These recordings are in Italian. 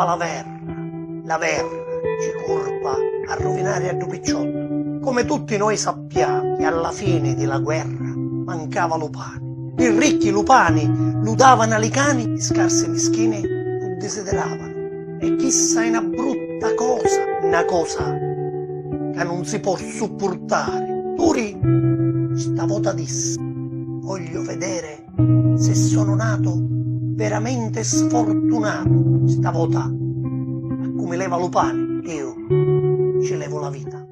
scappa la verra ci corpa a rovinare a Dupicciotto. Come tutti noi sappiamo che alla fine della guerra mancava Lupani. I ricchi lupani lo davano ai cani, i scarsi meschini lo desideravano. E chissà una brutta cosa, una cosa che non si può supportare. Turi stavolta disse: voglio vedere se sono nato veramente sfortunato. Stavolta, come leva Lupani, io ci levo la vita.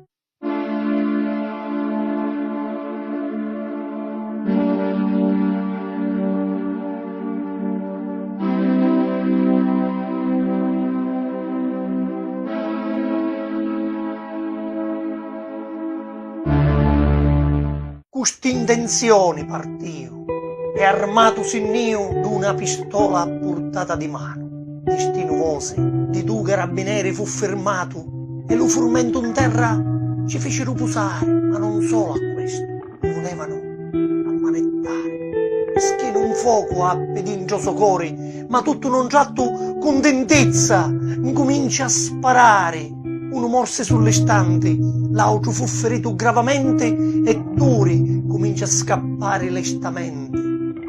Quest'intenzione partiu e armato sinnio d'una pistola a portata di mano. Destino vose di due carabinieri fu fermato e lo furmento in terra ci fecero posare, ma non solo a questo, lo volevano ammanettare. Schino un fuoco a pedingio socorri, ma tutto in un tratto con tentezza incomincia a sparare. Uno morse sulle stanti, l'altro fu ferito gravemente e Turi comincia a scappare lestamente.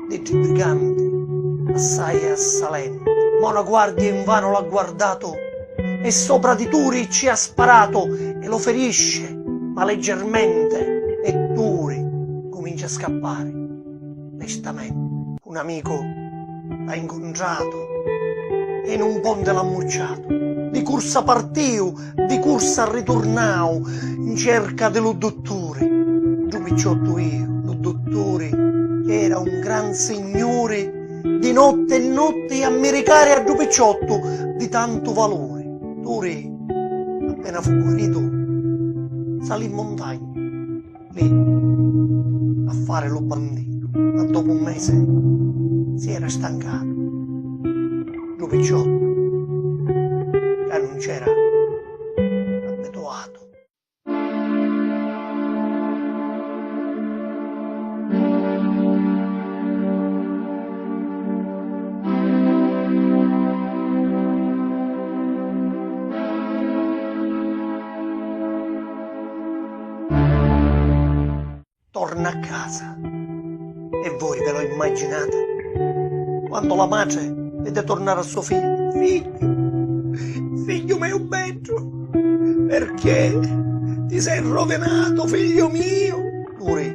Dei briganti, assai assalenti. Ma una guardia invano l'ha guardato e sopra di Turi ci ha sparato e lo ferisce, ma leggermente, e Turi comincia a scappare lestamente. Un amico l'ha incontrato e in un ponte l'ha ammucciato. Di corsa partiu, di corsa ritornau in cerca dello dottore. Dupicciotto io, lo dottore, che era un gran signore, di notte e notte a mericare a Dupicciotto di tanto valore. Turi, appena fu guarito, salì in montagna, lì, a fare lo bandito, ma dopo un mese si era stancato. Dupicciotto, che non c'era abituato. Torna a casa e voi ve lo immaginate? Quando la madre vede tornare a suo figlio: figlio mio bello, perché ti sei rovinato, figlio mio? Turi,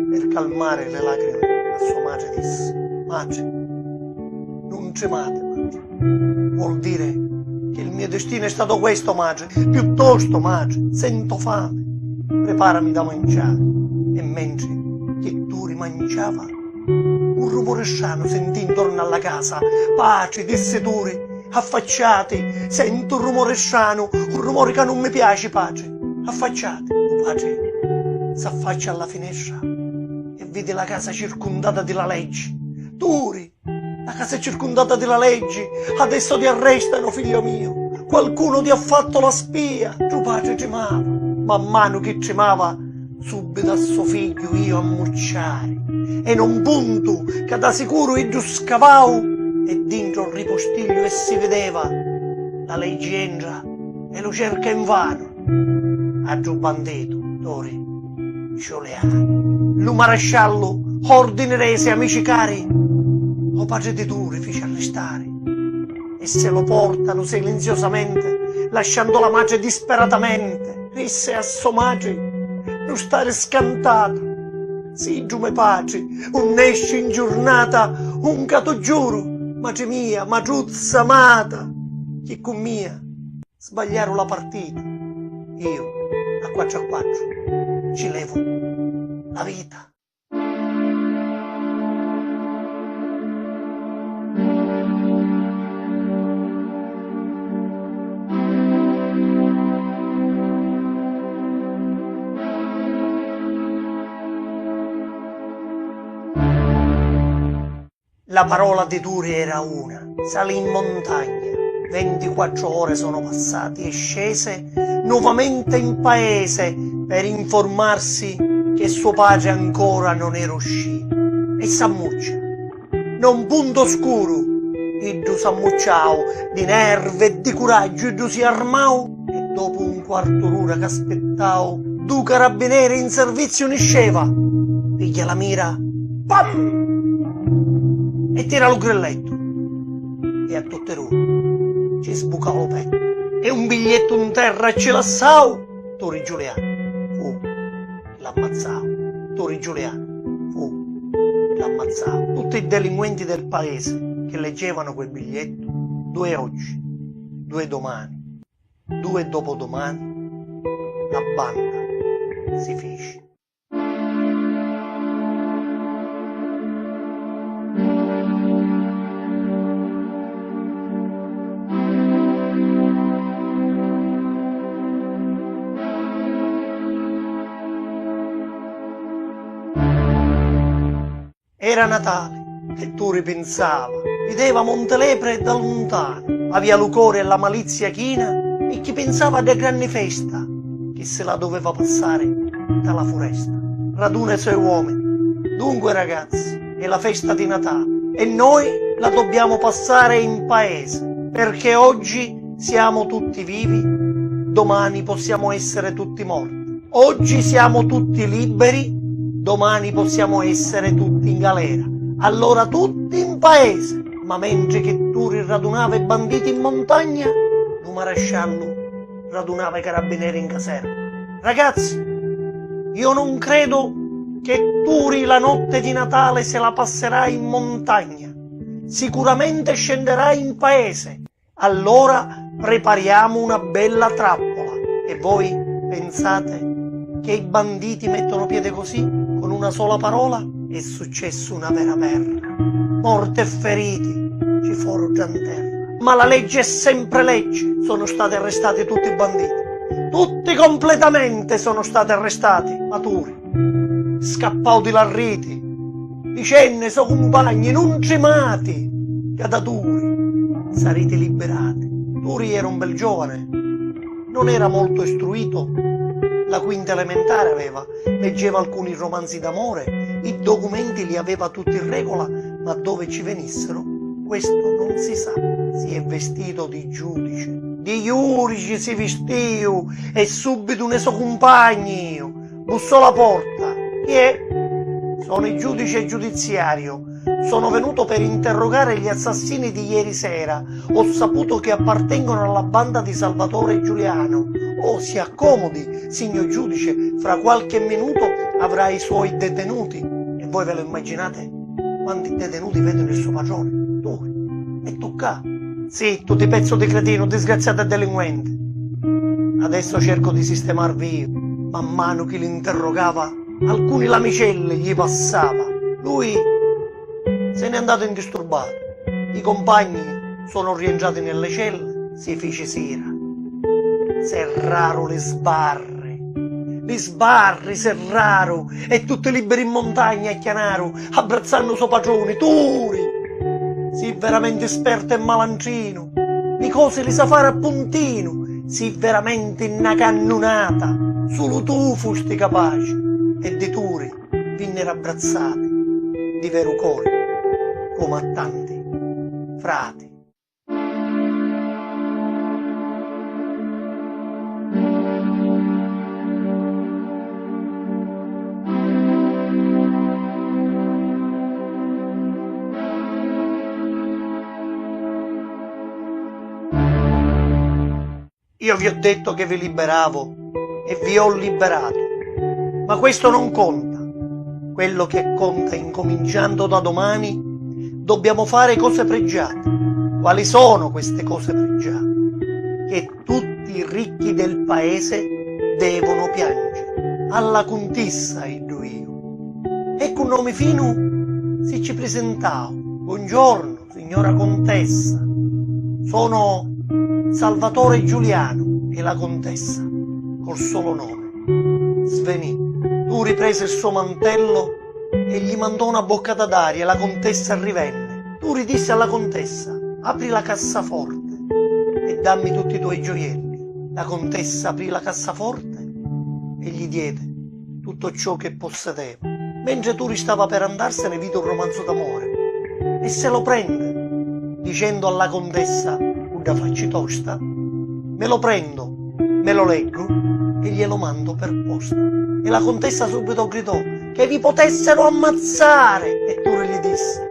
per calmare le lacrime a sua madre, disse: madre, non tremate, madre. Vuol dire che il mio destino è stato questo, madre. Piuttosto, madre, sento fame, preparami da mangiare. E mentre che Turi mangiava, un rumore strano sentì intorno alla casa. Pace, disse Turi, affacciate, sento un rumore strano, un rumore che non mi piace, pace. Affacciate. Pace s'affaccia alla finestra e vede la casa circondata della legge. Turi, la casa è circondata della legge, adesso ti arrestano, figlio mio. Qualcuno ti ha fatto la spia. Tuo padre tremava, man mano che tremava, subito a suo figlio io ammucciai, e non punto che da sicuro io scavau, e dentro il ripostiglio e si vedeva la legge entra e lo cerca invano. A giù bandito, Turi, Giuliano, lo maresciallo ordine rese, amici cari, o padre di Turi fece arrestare e se lo portano silenziosamente, lasciando la madre disperatamente. Disse a sua madre: non stare scantata, sì, giù me pace, un esce in giornata, un cato giuro, madre mia, madruzza amata, che con mia sbagliarono la partita. Io, a 4 ci levo la vita. La parola di Turi era una: salì in montagna. 24 ore sono passate e scese nuovamente in paese per informarsi che suo padre ancora non era uscito. E s'ammuccia, non punto oscuro, Iddu s'ammucciau di nerve e di coraggio, iddu si armau e dopo un quarto d'ora che aspettau, due carabinieri in servizio nisceva, piglia la mira, pam! E tira lo grilletto. E a tutte l'ore ci sbucava lo petto. E un biglietto in terra ce lassau, Tori Giuliano, fu, l'ammazzau, Tori Giuliano, fu, l'ammazzau. Tutti i delinquenti del paese che leggevano quel biglietto, 2 oggi, 2 domani, 2 dopodomani, la banda si fece. Era Natale e tu ripensava, vedeva Montelepre da lontano, aveva l'ucore e la malizia china e chi pensava alle grandi festa che se la doveva passare dalla foresta. Raduna i suoi uomini, dunque ragazzi, è la festa di Natale e noi la dobbiamo passare in paese, perché oggi siamo tutti vivi, domani possiamo essere tutti morti. Oggi siamo tutti liberi, domani possiamo essere tutti in galera. Allora tutti in paese. Ma mentre che Turi radunava i banditi in montagna, il maresciallo radunava i carabinieri in caserma. Ragazzi, io non credo che Turi la notte di Natale se la passerà in montagna. Sicuramente scenderà in paese. Allora prepariamo una bella trappola. E voi pensate che i banditi mettono piede così, con una sola parola? È successo una vera guerra. Morte e feriti ci forgiano terra. Ma la legge è sempre legge. Sono stati arrestati tutti i banditi. Tutti completamente sono stati arrestati. Maturi, scappati larriti, vicenne, so compagni, non tremati, che da Turi sarete liberati. Turi era un bel giovane, non era molto istruito. La quinta elementare aveva, leggeva alcuni romanzi d'amore, i documenti li aveva tutti in regola, ma dove ci venissero, questo non si sa. Si è vestito di giudice, di giudice si vestiu e subito ne so compagni, bussò alla porta. Chi è? Sono il giudice giudiziario. Sono venuto per interrogare gli assassini di ieri sera. Ho saputo che appartengono alla banda di Salvatore Giuliano. Oh, si accomodi, signor giudice, fra qualche minuto avrà i suoi detenuti. E voi ve lo immaginate? Quanti detenuti vedono il suo padrone? Tu. E tu qua? Sì, tutti pezzo di cretino, disgraziato e delinquente. Adesso cerco di sistemarvi io. Man mano che li interrogava, alcuni lamicelli gli passava. Lui se n'è andato indisturbato. I compagni sono rientrati nelle celle, si fece sera. Serraro le sbarri Serraro, e tutti liberi in montagna a Chianaro, abbrazzando suo padrone, Turi. Sì, veramente esperto e malantrino, le cose li sa fare a puntino, sì, veramente una cannonata, solo tu fusti capace, e di Turi vennero abbrazzati di vero cuore, come a tanti frati. Io vi ho detto che vi liberavo e vi ho liberato, ma questo non conta. Quello che conta, incominciando da domani, dobbiamo fare cose pregiate. Quali sono queste cose pregiate? Che tutti i ricchi del paese devono piangere. Alla contessa iddo io. E con nome fino si ci presentavo. Buongiorno, signora contessa. Sono Salvatore Giuliano e la contessa, col solo nome, svenì. Tu riprese il suo mantello e gli mandò una boccata d'aria e la contessa rivenne. Tu ridisse alla contessa, apri la cassaforte e dammi tutti i tuoi gioielli. La contessa aprì la cassaforte e gli diede tutto ciò che possedeva. Mentre Turi stava per andarsene, vide un romanzo d'amore e se lo prende dicendo alla contessa una faccia tosta, me lo prendo, me lo leggo e glielo mando per posta. E la contessa subito gridò che vi potessero ammazzare, e Turi gli disse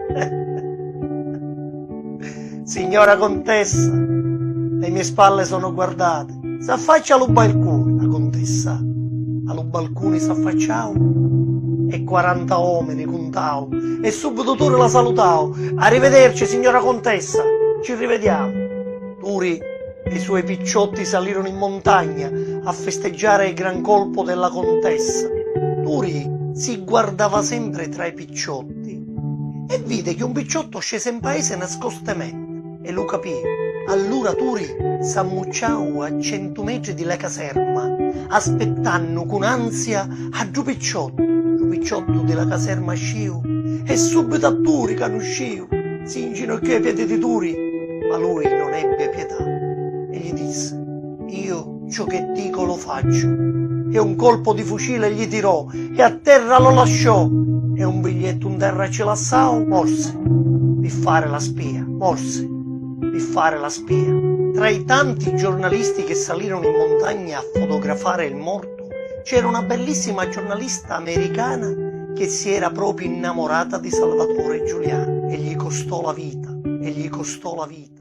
signora contessa, le mie spalle sono guardate, s'affaccia allo balcone. La contessa allo balcone s'affacciava e 40 uomini contavo e subito Turi la salutavo. Arrivederci signora contessa, ci rivediamo. Turi e i suoi picciotti salirono in montagna a festeggiare il gran colpo della contessa. Turi si guardava sempre tra i picciotti e vide che un picciotto scese in paese nascostemente e lo capì. Allora Turi s'ammucciò a 100 metri di la caserma, aspettando con ansia a due picciotto. Il picciotto della caserma sciò e subito a Turi che usciò, si inginocchiò ai piedi di Turi, ma lui non ebbe pietà e gli disse: io ciò che dico lo faccio. E un colpo di fucile gli tirò e a terra lo lasciò, e un biglietto in terra ce lassò, morse per fare la spia, morse per fare la spia. Tra i tanti giornalisti che salirono in montagna a fotografare il morto c'era una bellissima giornalista americana che si era proprio innamorata di Salvatore Giuliano e gli costò la vita, e gli costò la vita.